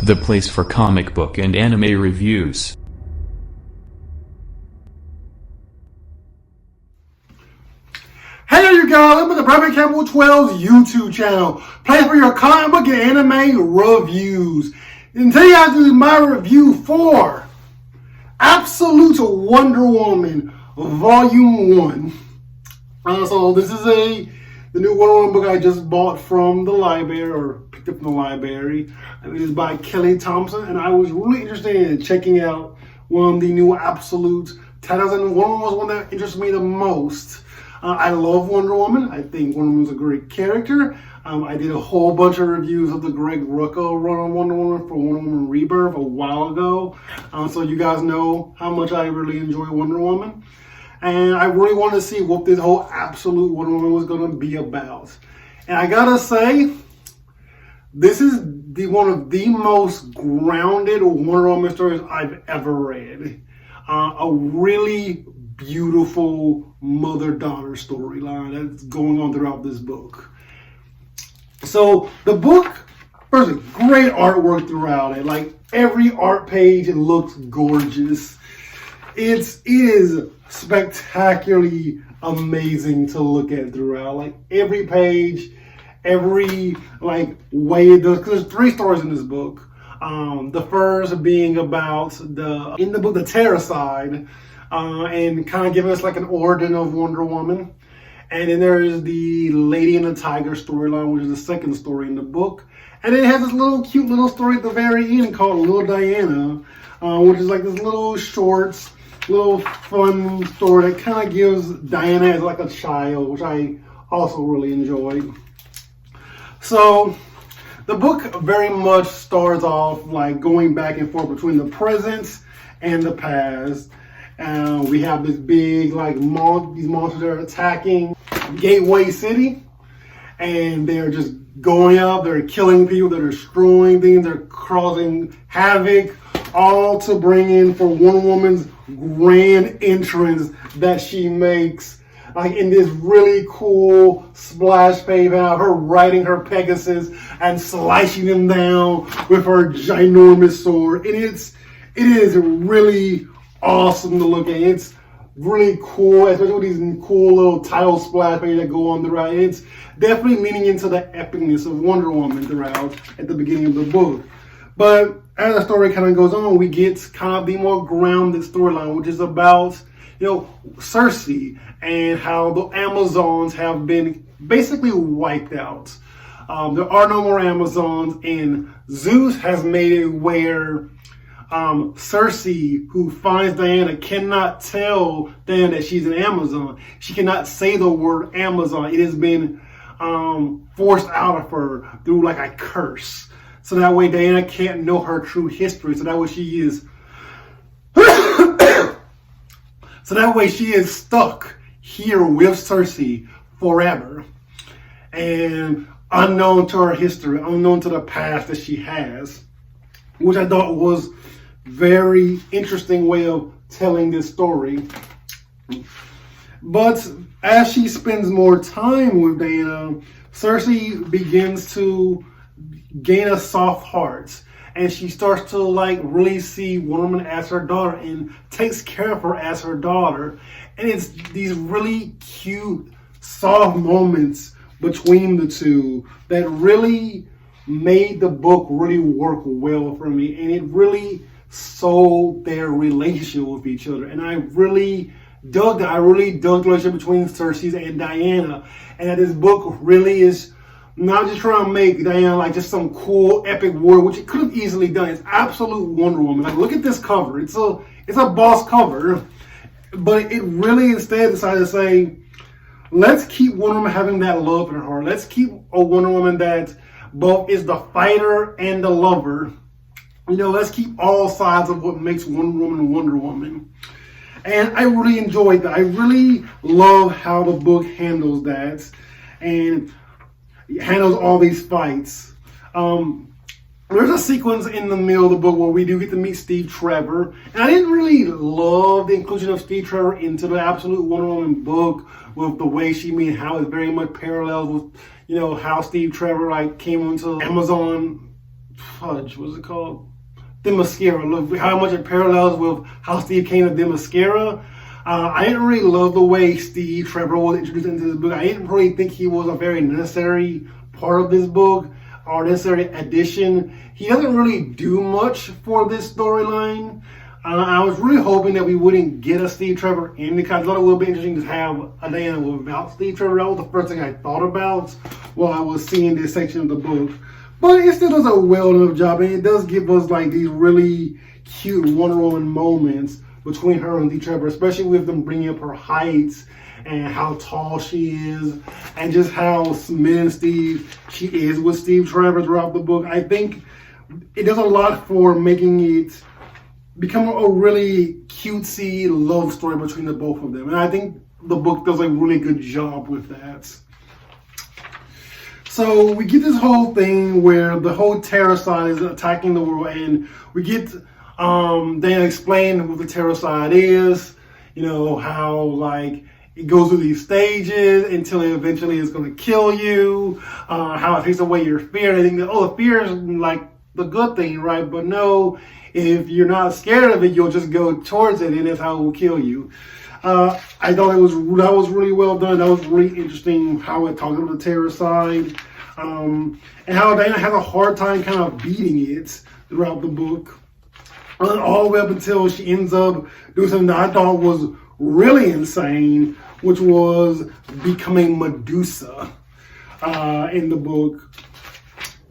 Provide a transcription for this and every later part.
the place for comic book and anime reviews. Hey you guys, welcome to the Brevin Campbell 12's YouTube channel. Place for your comic book and anime reviews. And today I do my review for Absolute Wonder Woman Volume 1. So this is the new Wonder Woman book I just bought from the library, or picked up from the library. It is by Kelly Thompson, and I was really interested in checking out one of the new Absolute titles, and Wonder Woman was one that interested me the most. I love Wonder Woman. I think Wonder Woman's a great character. I did a whole bunch of reviews of the Greg Rucka run on Wonder Woman for Wonder Woman Rebirth a while ago. So you guys know how much I really enjoy Wonder Woman. And I really wanted to see what this whole Absolute Wonder Woman was going to be about. And I gotta say, this is one of the most grounded Wonder Woman stories I've ever read. A really beautiful mother-daughter storyline that's going on throughout this book. So the book, firstly, great artwork throughout it. Like every art page, it looks gorgeous. It is spectacularly amazing to look at throughout. Like every page, every way it does. Because there's 3 stories in this book. The first being about in the book the Terracide, and kind of giving us like an origin of Wonder Woman. And then there's the Lady and the Tiger storyline, which is the second story in the book. And then it has this little cute little story at the very end called Little Diana, which is like this little short, little fun story that kind of gives Diana as like a child, which I also really enjoyed. So the book very much starts off like going back and forth between the present and the past. We have this big these monsters that are attacking Gateway City, and they're just going up, they're killing people, they're destroying things, they're causing havoc, all to bring in for Wonder Woman's grand entrance that she makes, in this really cool splash page out, her riding her Pegasus and slicing them down with her ginormous sword. And it is really awesome to look at. It's really cool, especially with these cool little title splash pages that go on throughout. It's definitely leaning into the epicness of Wonder Woman throughout at the beginning of the book. But as the story kind of goes on, we get kind of the more grounded storyline, which is about, Circe and how the Amazons have been basically wiped out. There are no more Amazons, and Zeus has made it where Circe, who finds Diana, cannot tell Diana that she's an Amazon. She cannot say the word Amazon. It has been forced out of her through like a curse. So that way Diana can't know her true history. So that way she is so that way she is stuck here with Circe forever. And unknown to her history, unknown to the past that she has. Which I thought was very interesting way of telling this story. But as she spends more time with Diana, Circe begins to gain a soft heart, and she starts to really see Wonder Woman as her daughter and takes care of her as her daughter. And it's these really cute, soft moments between the two that really made the book really work well for me, and it really sold their relationship with each other. And I really dug that. I really dug the relationship between Circe and Diana, and that this book really is not just trying to make Diana just some cool epic warrior, which it could have easily done. It's Absolute Wonder Woman. Look at this cover. It's a boss cover, but it really instead decided to say, let's keep Wonder Woman having that love in her heart. Let's keep a Wonder Woman that both is the fighter and the lover. Let's keep all sides of what makes Wonder Woman Wonder Woman. And I really enjoyed that. I really love how the book handles that and handles all these fights. There's a sequence in the middle of the book where we do get to meet Steve Trevor. And I didn't really love the inclusion of Steve Trevor into the Absolute Wonder Woman book with the way she meets, how it very much parallels with, how Steve Trevor came onto Amazon Fudge, what's it called? Themyscira. Look how much it parallels with how Steve came to Themyscira. I didn't really love the way Steve Trevor was introduced into this book. I didn't really think he was a very necessary part of this book or necessary addition. He doesn't really do much for this storyline. I was really hoping that we wouldn't get a Steve Trevor in because I thought it would be interesting to have a Diana without Steve Trevor. That was the first thing I thought about while I was seeing this section of the book. But it still does a well enough job, and it does give us like these really cute Wonder Woman moments between her and Steve Trevor, especially with them bringing up her heights and how tall she is, and just how smitten she is with Steve Trevor throughout the book. I think it does a lot for making it become a really cutesy love story between the both of them, and I think the book does a really good job with that. So we get this whole thing where the whole Terrorcide is attacking the world, and we get they explain what the Terrorcide is, you know, how like it goes through these stages until it eventually is going to kill you, how it takes away your fear. And I think that, the fear is like the good thing, right? But no, if you're not scared of it, you'll just go towards it, and that's how it will kill you. I thought that was really well done. That was really interesting how it talked about the Terrorcide, and how Diana has a hard time kind of beating it throughout the book, all the way up until she ends up doing something that I thought was really insane, which was becoming Medusa in the book.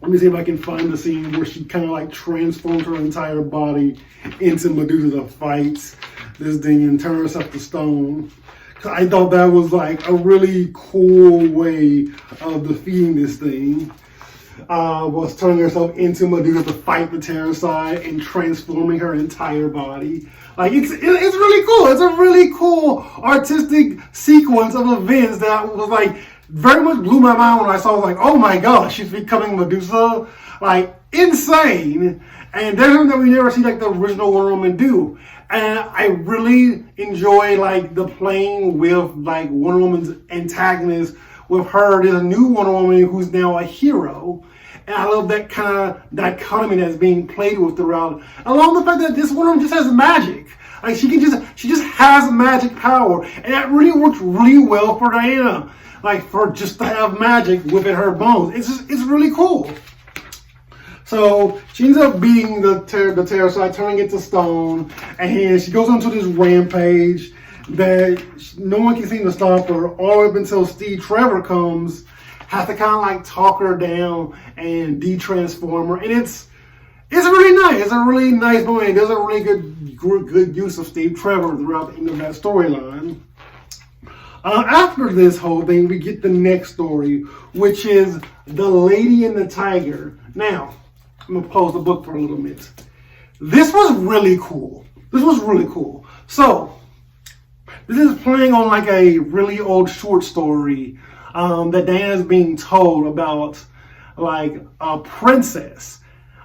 Let me see if I can find the scene where she kind of like transforms her entire body into Medusa to fight this thing and turn herself to stone. Cause I thought that was like a really cool way of defeating this thing. Was turning herself into Medusa to fight the Terrorcide and transforming her entire body. Like it's really cool. It's a really cool artistic sequence of events that was like very much blew my mind when I saw it. Like, oh my gosh, she's becoming Medusa. Like insane. And that's something that we never see like the original Wonder Woman do. And I really enjoy like the playing with like Wonder Woman's antagonist with her. There's a new Wonder Woman who's now a hero. And I love that kind of dichotomy that's being played with throughout. Along the fact that this woman just has magic. Like she just has magic power. And that really works really well for Diana. Like for just to have magic within her bones. It's really cool. So she ends up beating the Terrorcide, turning it to stone. And she goes onto this rampage that no one can seem to stop her all the way up until Steve Trevor comes. Has to kind of like talk her down and de-transform her, and it's really nice. It's a really nice moment. It does a really good use of Steve Trevor throughout the end of that storyline. After this whole thing, we get the next story, which is The Lady and the Tiger. Now, I'm gonna pause the book for a little bit. This was really cool. So, this is playing on like a really old short story that Diana's being told about like a princess,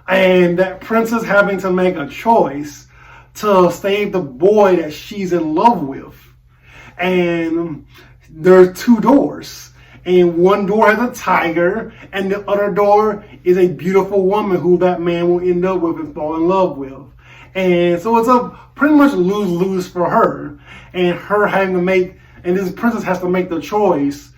and that princess having to make a choice to save the boy that she's in love with. And there are two doors, and one door has a tiger, and the other door is a beautiful woman who that man will end up with and fall in love with. And so it's a pretty much lose-lose for her, and her having to make, and this princess has to make the choice.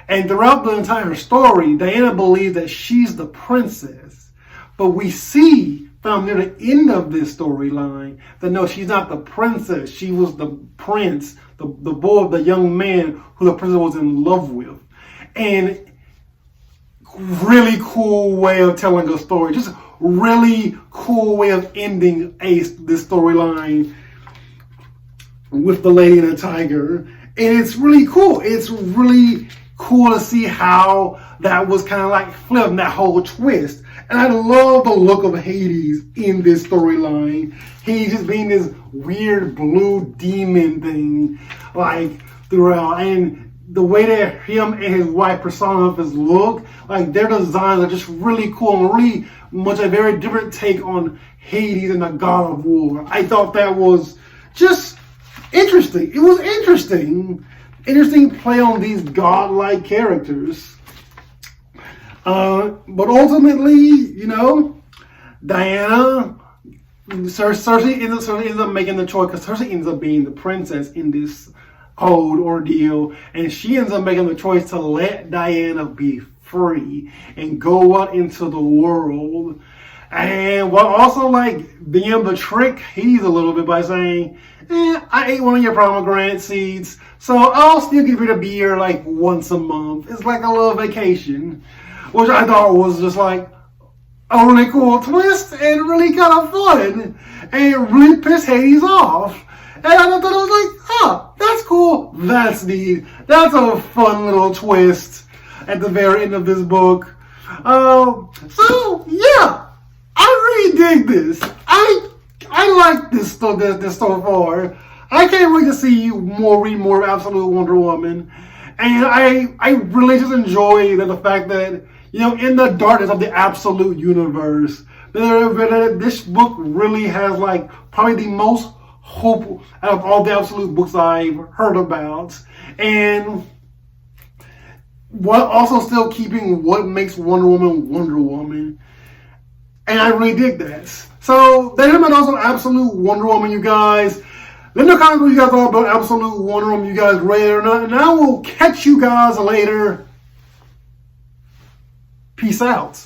And throughout the entire story, Diana believes that she's the princess. But we see, found near the end of this storyline, that no, she's not the princess. She was the prince, the boy, the young man who the princess was in love with. And really cool way of telling a story. Just really cool way of ending this storyline with The Lady and the Tiger. And it's really cool. It's really cool to see how that was kind of like flipping that whole twist. And I love the look of Hades in this storyline. He's just being this weird blue demon thing like throughout. And the way that him and his wife personifies look, like their designs are just really cool and really much a very different take on Hades and the God of War. I thought that was just interesting. It was interesting play on these godlike characters. But ultimately, you know, Diana, Cersei ends up making the choice because Cersei ends up being the princess in this whole ordeal, and she ends up making the choice to let Diana be free and go out into the world. And while also like being the trick he's a little bit by saying, I ate one of your pomegranate seeds, so I'll still give you the beer like once a month. It's like a little vacation, which I thought was just like a really cool twist and really kind of fun, and it really pissed Hades off. And I thought I was like, that's cool, that's neat, that's a fun little twist at the very end of this book. So yeah, I really dig this. I like this so far. I can't wait to see read more of Absolute Wonder Woman, and I really just enjoy the fact that, you know, in the darkness of the Absolute universe, this book really has like probably the most hope out of all the Absolute books I've heard about, and what also still keeping what makes Wonder Woman Wonder Woman. And I really dig that. So that's my thoughts on Absolute Wonder Woman, you guys. Let me know what you guys thought about Absolute Wonder Woman. You guys read it or not? And I will catch you guys later. Peace out.